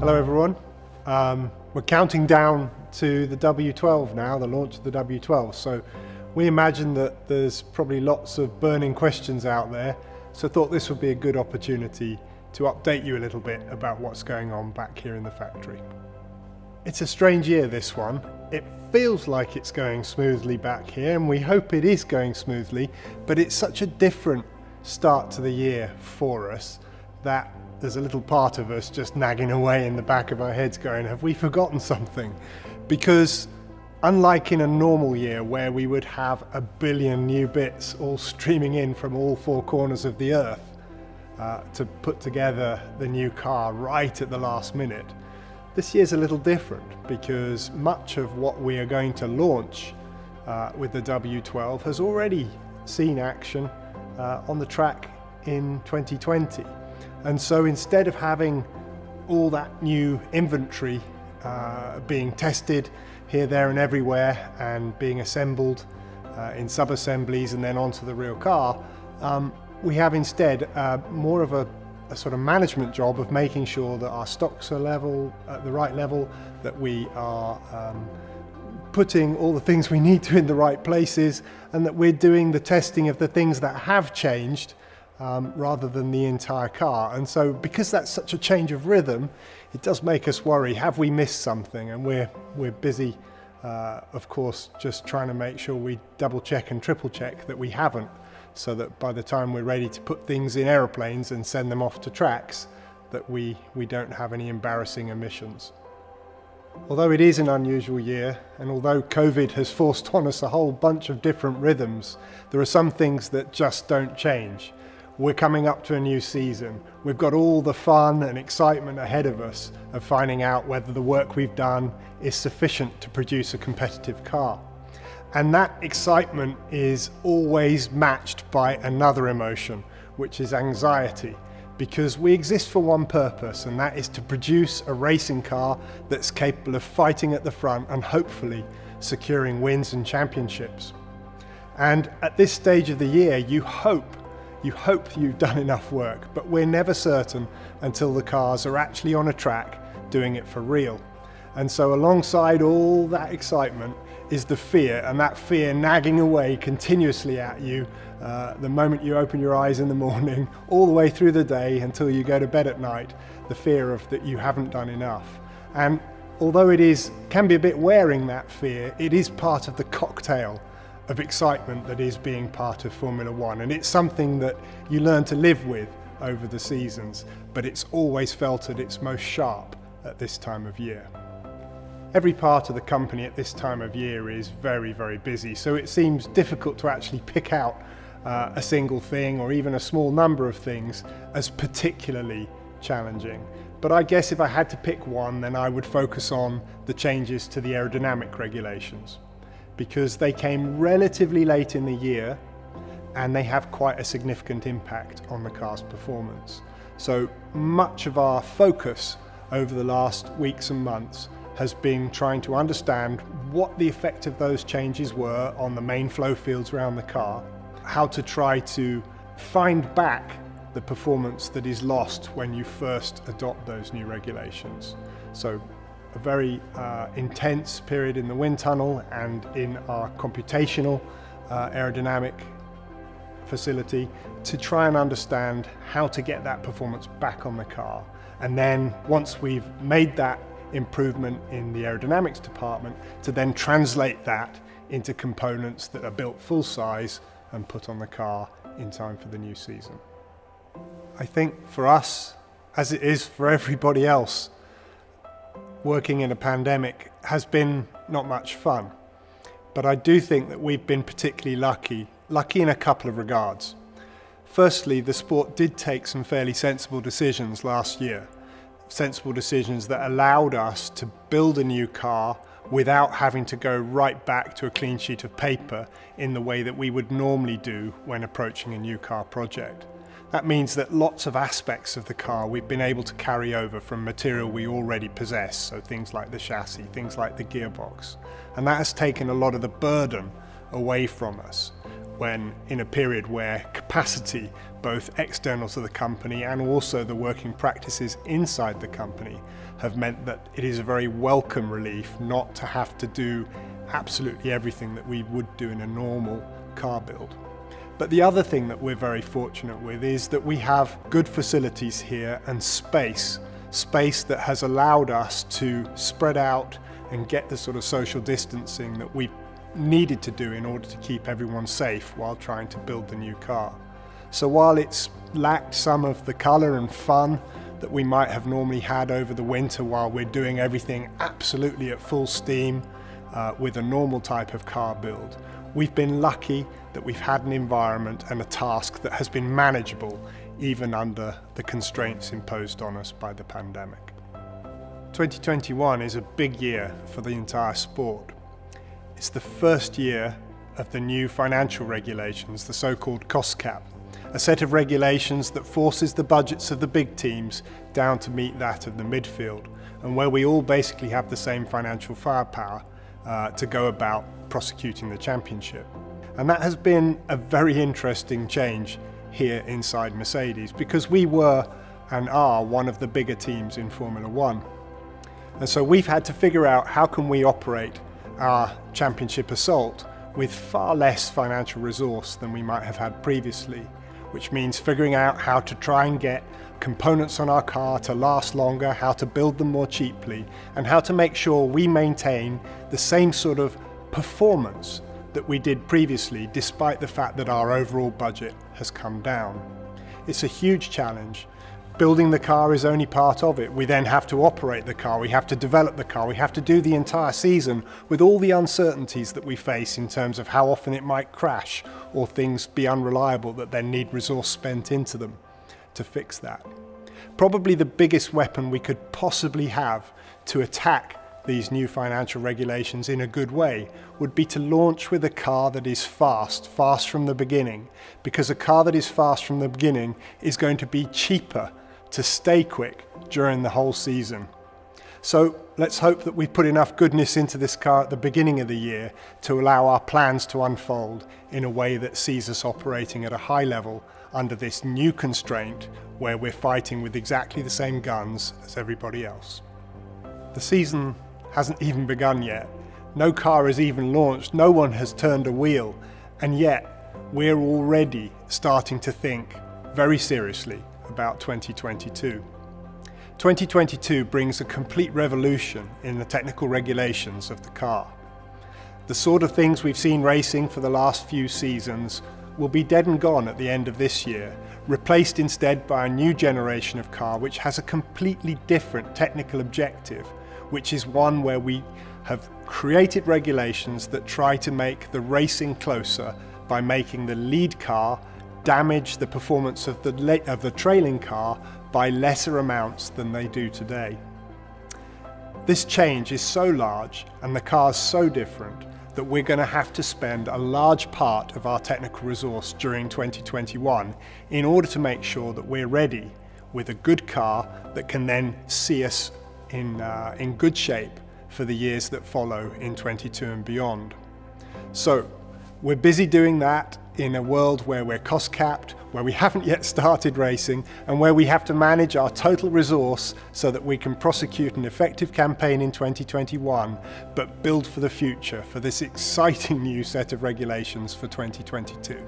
Hello everyone. We're counting down to the W12 now, the launch of the W12. So we imagine that there's probably lots of burning questions out there. So I thought this would be a good opportunity to update you a little bit about what's going on back here in the factory. It's a strange year, this one. It feels like it's going smoothly back here, and we hope it is going smoothly, but it's such a different start to the year for us that there's a little part of us just nagging away in the back of our heads going, have we forgotten something? Because unlike in a normal year where we would have a billion new bits all streaming in from all four corners of the earth to put together the new car right at the last minute, this year's a little different because much of what we are going to launch with the W12 has already seen action on the track in 2020. And so instead of having all that new inventory being tested here, there and everywhere and being assembled in sub-assemblies and then onto the real car, we have instead more of a sort of management job of making sure that our stocks are at the right level, that we are putting all the things we need to in the right places, and that we're doing the testing of the things that have changed rather than the entire car. And so because that's such a change of rhythm, it does make us worry, have we missed something? And we're busy, of course, just trying to make sure we double check and triple check that we haven't, so that by the time we're ready to put things in aeroplanes and send them off to tracks, that we don't have any embarrassing omissions. Although it is an unusual year, and although COVID has forced on us a whole bunch of different rhythms, there are some things that just don't change. We're coming up to a new season. We've got all the fun and excitement ahead of us of finding out whether the work we've done is sufficient to produce a competitive car. And that excitement is always matched by another emotion, which is anxiety, because we exist for one purpose, and that is to produce a racing car that's capable of fighting at the front and hopefully securing wins and championships. And at this stage of the year, you hope you've done enough work, but we're never certain until the cars are actually on a track doing it for real. And so alongside all that excitement is the fear, and that fear nagging away continuously at you the moment you open your eyes in the morning, all the way through the day until you go to bed at night, the fear of that you haven't done enough. And although it can be a bit wearing, that fear, it is part of the cocktail of excitement that is being part of Formula One, and it's something that you learn to live with over the seasons, but it's always felt at its most sharp at this time of year. Every part of the company at this time of year is very, very busy, so it seems difficult to actually pick out a single thing or even a small number of things as particularly challenging. But I guess if I had to pick one, then I would focus on the changes to the aerodynamic regulations, because they came relatively late in the year and they have quite a significant impact on the car's performance. So much of our focus over the last weeks and months has been trying to understand what the effect of those changes were on the main flow fields around the car, how to try to find back the performance that is lost when you first adopt those new regulations. So a very intense period in the wind tunnel and in our computational aerodynamic facility to try and understand how to get that performance back on the car. And then once we've made that improvement in the aerodynamics department, to then translate that into components that are built full size and put on the car in time for the new season. I think for us, as it is for everybody else, working in a pandemic has been not much fun. But I do think that we've been particularly lucky in a couple of regards. Firstly, the sport did take some fairly sensible decisions last year. Sensible decisions that allowed us to build a new car without having to go right back to a clean sheet of paper in the way that we would normally do when approaching a new car project. That means that lots of aspects of the car we've been able to carry over from material we already possess, so things like the chassis, things like the gearbox. And that has taken a lot of the burden away from us. when in a period where capacity, both external to the company and also the working practices inside the company, have meant that it is a very welcome relief not to have to do absolutely everything that we would do in a normal car build. But the other thing that we're very fortunate with is that we have good facilities here and space that has allowed us to spread out and get the sort of social distancing that we needed to do in order to keep everyone safe while trying to build the new car. So while it's lacked some of the colour and fun that we might have normally had over the winter while we're doing everything absolutely at full steam with a normal type of car build, we've been lucky that we've had an environment and a task that has been manageable even under the constraints imposed on us by the pandemic. 2021 is a big year for the entire sport. It's the first year of the new financial regulations, the so-called cost cap, a set of regulations that forces the budgets of the big teams down to meet that of the midfield, and where we all basically have the same financial firepower to go about prosecuting the championship. And that has been a very interesting change here inside Mercedes, because we were and are one of the bigger teams in Formula One. And so we've had to figure out how can we operate our championship assault with far less financial resource than we might have had previously, which means figuring out how to try and get components on our car to last longer, how to build them more cheaply, and how to make sure we maintain the same sort of performance that we did previously, despite the fact that our overall budget has come down. It's a huge challenge. Building the car is only part of it. We then have to operate the car, we have to develop the car, we have to do the entire season with all the uncertainties that we face in terms of how often it might crash or things be unreliable that then need resource spent into them to fix that. Probably the biggest weapon we could possibly have to attack these new financial regulations in a good way would be to launch with a car that is fast from the beginning, because a car that is fast from the beginning is going to be cheaper to stay quick during the whole season. So let's hope that we put enough goodness into this car at the beginning of the year to allow our plans to unfold in a way that sees us operating at a high level under this new constraint where we're fighting with exactly the same guns as everybody else. The season hasn't even begun yet. No car has even launched, no one has turned a wheel, and yet we're already starting to think very seriously about 2022. 2022 brings a complete revolution in the technical regulations of the car. The sort of things we've seen racing for the last few seasons will be dead and gone at the end of this year, replaced instead by a new generation of car which has a completely different technical objective, which is one where we have created regulations that try to make the racing closer by making the lead car damage the performance of the trailing car by lesser amounts than they do today. This change is so large and the car's so different that we're going to have to spend a large part of our technical resource during 2021 in order to make sure that we're ready with a good car that can then see us in good shape for the years that follow in 22 and beyond. So we're busy doing that in a world where we're cost capped, where we haven't yet started racing, and where we have to manage our total resource so that we can prosecute an effective campaign in 2021, but build for the future, for this exciting new set of regulations for 2022.